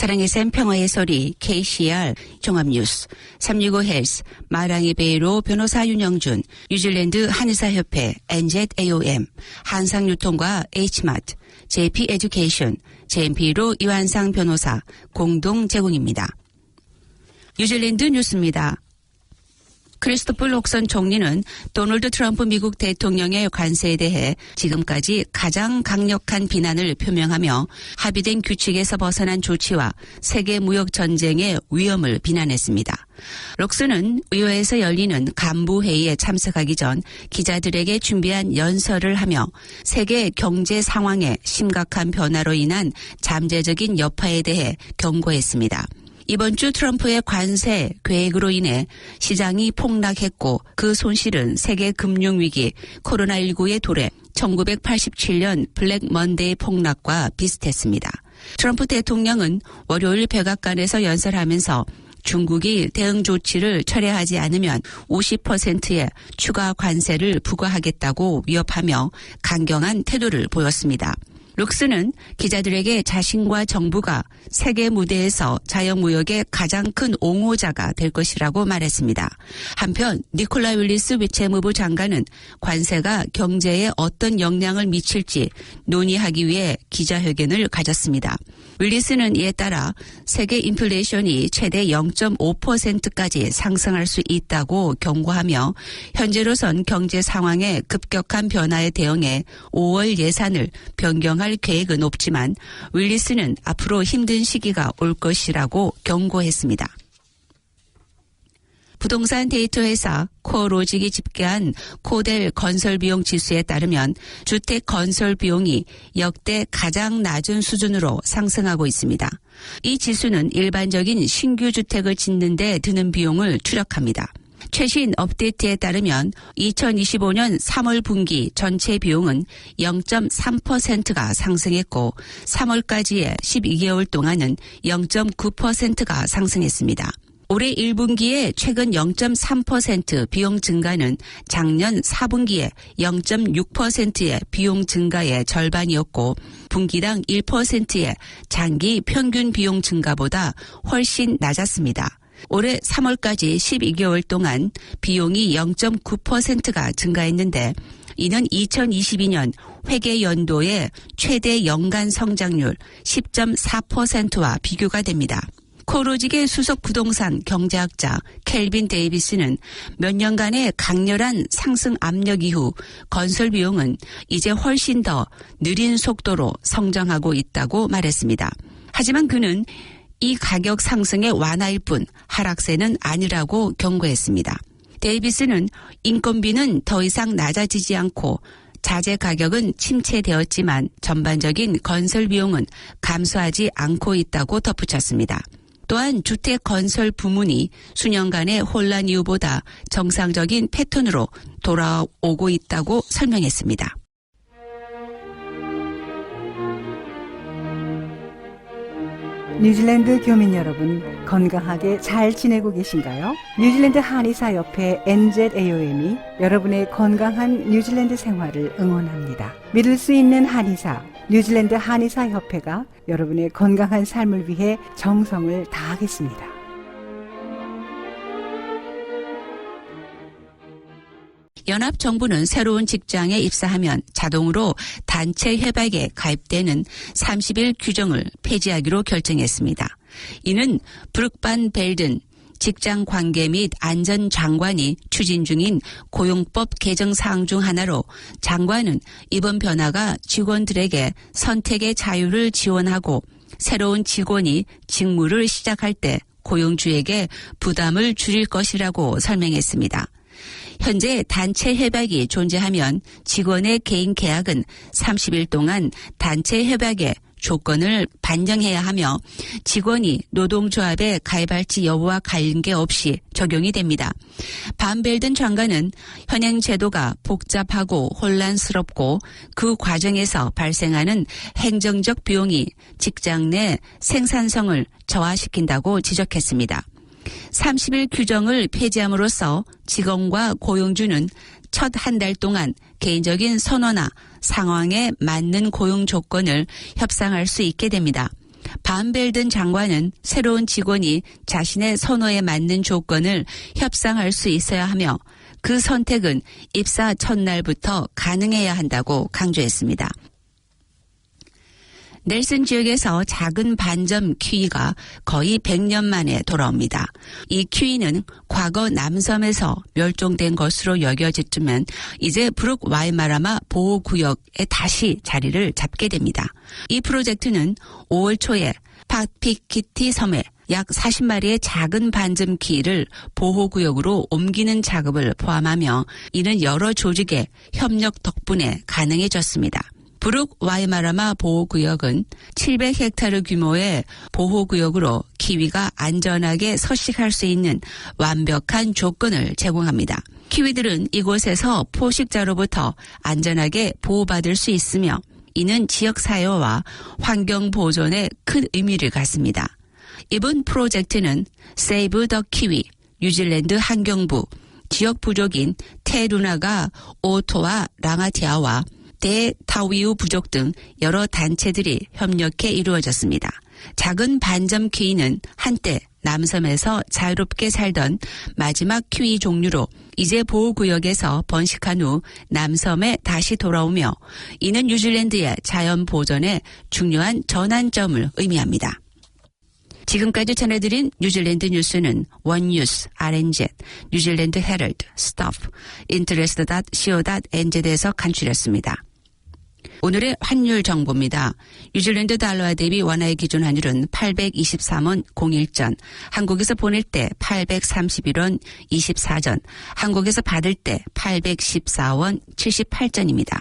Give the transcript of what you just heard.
사랑의 샘 평화의 소리 KCR 종합뉴스 365 헬스 마랑이 베이로 변호사 윤영준 뉴질랜드 한의사협회 NZAOM 한상유통과 H마트 JP 에듀케이션 JMP로 이완상 변호사 공동 제공입니다. 뉴질랜드 뉴스입니다. 크리스토퍼 록선 총리는 도널드 트럼프 미국 대통령의 관세에 대해 지금까지 가장 강력한 비난을 표명하며 합의된 규칙에서 벗어난 조치와 세계 무역 전쟁의 위험을 비난했습니다. 록슨은 의회에서 열리는 간부회의에 참석하기 전 기자들에게 준비한 연설을 하며 세계 경제 상황의 심각한 변화로 인한 잠재적인 여파에 대해 경고했습니다. 이번 주 트럼프의 관세 계획으로 인해 시장이 폭락했고 그 손실은 세계 금융위기 코로나19의 도래 1987년 블랙 먼데이 폭락과 비슷했습니다. 트럼프 대통령은 월요일 백악관에서 연설하면서 중국이 대응 조치를 철회하지 않으면 50%의 추가 관세를 부과하겠다고 위협하며 강경한 태도를 보였습니다. 룩스는 기자들에게 자신과 정부가 세계 무대에서 자유무역의 가장 큰 옹호자가 될 것이라고 말했습니다. 한편 니콜라 윌리스 위체무부 장관은 관세가 경제에 어떤 영향을 미칠지 논의하기 위해 기자회견을 가졌습니다. 윌리스는 이에 따라 세계 인플레이션이 최대 0.5%까지 상승할 수 있다고 경고하며 현재로선 경제 상황의 급격한 변화에 대응해 5월 예산을 변경할 계획은 없지만 윌리스는 앞으로 힘든 시기가 올 것이라고 경고했습니다. 부동산 데이터 회사 코어로직이 집계한 코델 건설비용 지수에 따르면 주택 건설 비용이 역대 가장 낮은 수준으로 상승하고 있습니다. 이 지수는 일반적인 신규 주택을 짓는 데 드는 비용을 추적합니다. 최신 업데이트에 따르면 2025년 3월 분기 전체 비용은 0.3%가 상승했고 3월까지의 12개월 동안은 0.9%가 상승했습니다. 올해 1분기에 최근 0.3% 비용 증가는 작년 4분기에 0.6%의 비용 증가의 절반이었고 분기당 1%의 장기 평균 비용 증가보다 훨씬 낮았습니다. 올해 3월까지 12개월 동안 비용이 0.9%가 증가했는데 이는 2022년 회계 연도의 최대 연간 성장률 10.4%와 비교가 됩니다. 코로직의 수석 부동산 경제학자 켈빈 데이비스는 몇 년간의 강렬한 상승 압력 이후 건설 비용은 이제 훨씬 더 느린 속도로 성장하고 있다고 말했습니다. 하지만 그는 이 가격 상승의 완화일 뿐 하락세는 아니라고 경고했습니다. 데이비스는 인건비는 더 이상 낮아지지 않고 자재 가격은 침체되었지만 전반적인 건설 비용은 감소하지 않고 있다고 덧붙였습니다. 또한 주택 건설 부문이 수년간의 혼란 이후보다 정상적인 패턴으로 돌아오고 있다고 설명했습니다. 뉴질랜드 교민 여러분, 건강하게 잘 지내고 계신가요? 뉴질랜드 한의사협회 NZAOM이 여러분의 건강한 뉴질랜드 생활을 응원합니다. 믿을 수 있는 한의사, 뉴질랜드 한의사협회가 여러분의 건강한 삶을 위해 정성을 다하겠습니다. 연합정부는 새로운 직장에 입사하면 자동으로 단체 협약에 가입되는 30일 규정을 폐지하기로 결정했습니다. 이는 브룩 반 벨든 직장관계 및 안전장관이 추진 중인 고용법 개정 사항 중 하나로 장관은 이번 변화가 직원들에게 선택의 자유를 지원하고 새로운 직원이 직무를 시작할 때 고용주에게 부담을 줄일 것이라고 설명했습니다. 현재 단체 협약이 존재하면 직원의 개인 계약은 30일 동안 단체 협약의 조건을 반영해야 하며 직원이 노동조합에 가입할지 여부와 관계없이 적용이 됩니다. 반 벨든 장관은 현행 제도가 복잡하고 혼란스럽고 그 과정에서 발생하는 행정적 비용이 직장 내 생산성을 저하시킨다고 지적했습니다. 30일 규정을 폐지함으로써 직원과 고용주는 첫 한 달 동안 개인적인 선호나 상황에 맞는 고용 조건을 협상할 수 있게 됩니다. 반벨든 장관은 새로운 직원이 자신의 선호에 맞는 조건을 협상할 수 있어야 하며 그 선택은 입사 첫날부터 가능해야 한다고 강조했습니다. 넬슨 지역에서 작은 반점 키위가 거의 100년 만에 돌아옵니다. 이 키위는 과거 남섬에서 멸종된 것으로 여겨졌지만 이제 브룩 와이마라마 보호구역에 다시 자리를 잡게 됩니다. 이 프로젝트는 5월 초에 파피키티 섬에 약 40마리의 작은 반점 키위를 보호구역으로 옮기는 작업을 포함하며 이는 여러 조직의 협력 덕분에 가능해졌습니다. 브룩 와이마라마 보호구역은 700헥타르 규모의 보호구역으로 키위가 안전하게 서식할 수 있는 완벽한 조건을 제공합니다. 키위들은 이곳에서 포식자로부터 안전하게 보호받을 수 있으며 이는 지역 사회와 환경 보존에 큰 의미를 갖습니다. 이번 프로젝트는 세이브 더 키위, 뉴질랜드 환경부, 지역 부족인 테루나가 오토와 랑아티아와 대타위우 부족 등 여러 단체들이 협력해 이루어졌습니다. 작은 반점 키위는 한때 남섬에서 자유롭게 살던 마지막 키위 종류로 이제 보호구역에서 번식한 후 남섬에 다시 돌아오며 이는 뉴질랜드의 자연 보존에 중요한 전환점을 의미합니다. 지금까지 전해드린 뉴질랜드 뉴스는 원뉴스, RNZ, 뉴질랜드 헤럴드, 스토프, interest.co.nz에서 간추렸습니다. 오늘의 환율 정보입니다. 뉴질랜드 달러와 대비 원화의 기준 환율은 823원 01전, 한국에서 보낼 때 831원 24전, 한국에서 받을 때 814원 78전입니다.